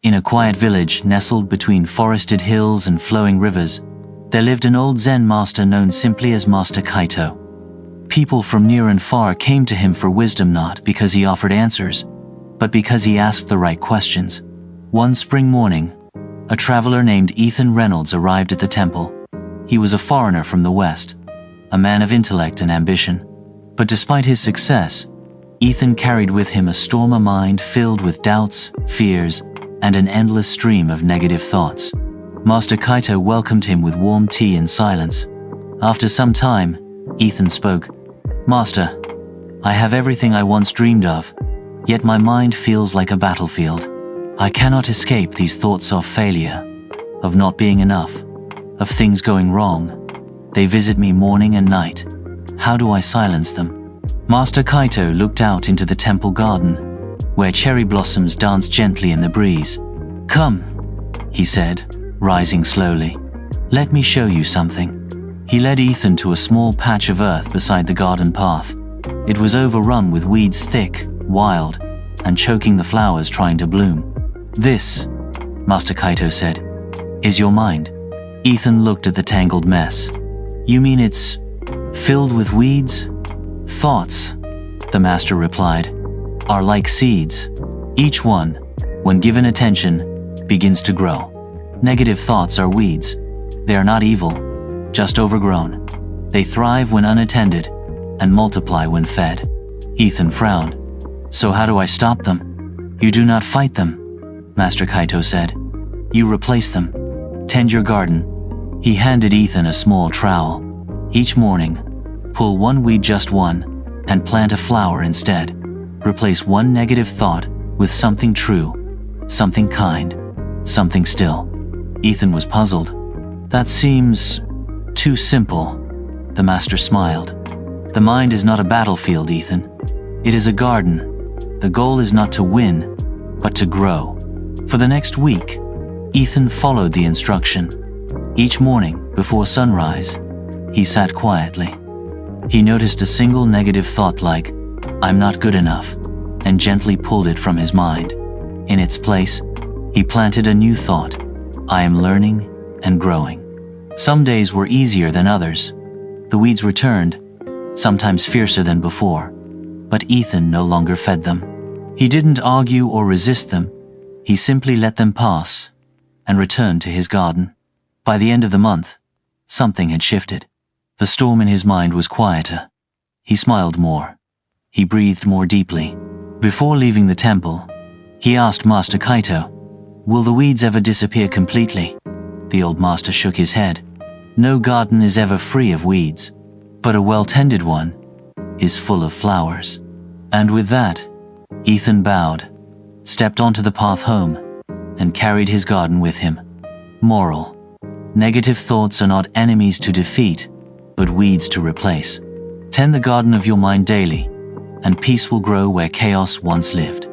In a quiet village nestled between forested hills and flowing rivers, there lived an old Zen master known simply as Master Kaito. People from near and far came to him for wisdom, not because he offered answers, but because he asked the right questions. One spring morning, a traveler named Ethan Reynolds arrived at the temple. He was a foreigner from the West, a man of intellect and ambition. But despite his success, Ethan carried with him a storm of mind filled with doubts, fears, and an endless stream of negative thoughts. Master Kaito welcomed him with warm tea and silence. After some time, Ethan spoke. "Master, I have everything I once dreamed of, yet my mind feels like a battlefield. I cannot escape these thoughts of failure, of not being enough, of things going wrong. They visit me morning and night. How do I silence them?" Master Kaito looked out into the temple garden, where cherry blossoms danced gently in the breeze. "Come," he said, rising slowly. "Let me show you something." He led Ethan to a small patch of earth beside the garden path. It was overrun with weeds thick, wild, and choking the flowers trying to bloom. "This," Master Kaito said, "is your mind." Ethan looked at the tangled mess. "You mean it's filled with weeds?" "Thoughts," the master replied, "are like seeds. Each one, when given attention, begins to grow. Negative thoughts are weeds. They are not evil, just overgrown. They thrive when unattended and multiply when fed." Ethan frowned. "So how do I stop them?" "You do not fight them," Master Kaito said. "You replace them. Tend your garden." He handed Ethan a small trowel. "Each morning, pull one weed, just one, and plant a flower instead. Replace one negative thought with something true, something kind, something still." Ethan was puzzled. "That seems too simple." The master smiled. "The mind is not a battlefield, Ethan. It is a garden. The goal is not to win, but to grow." For the next week, Ethan followed the instruction. Each morning, before sunrise, he sat quietly. He noticed a single negative thought like, "I'm not good enough," and gently pulled it from his mind. In its place, he planted a new thought, "I am learning and growing." Some days were easier than others. The weeds returned, sometimes fiercer than before, but Ethan no longer fed them. He didn't argue or resist them. He simply let them pass and returned to his garden. By the end of the month, something had shifted. The storm in his mind was quieter. He smiled more. He breathed more deeply. Before leaving the temple, he asked Master Kaito, "Will the weeds ever disappear completely?" The old master shook his head. "No garden is ever free of weeds, but a well-tended one is full of flowers." And with that, Ethan bowed, stepped onto the path home, and carried his garden with him. Moral: negative thoughts are not enemies to defeat, but weeds to replace. Tend the garden of your mind daily, and peace will grow where chaos once lived.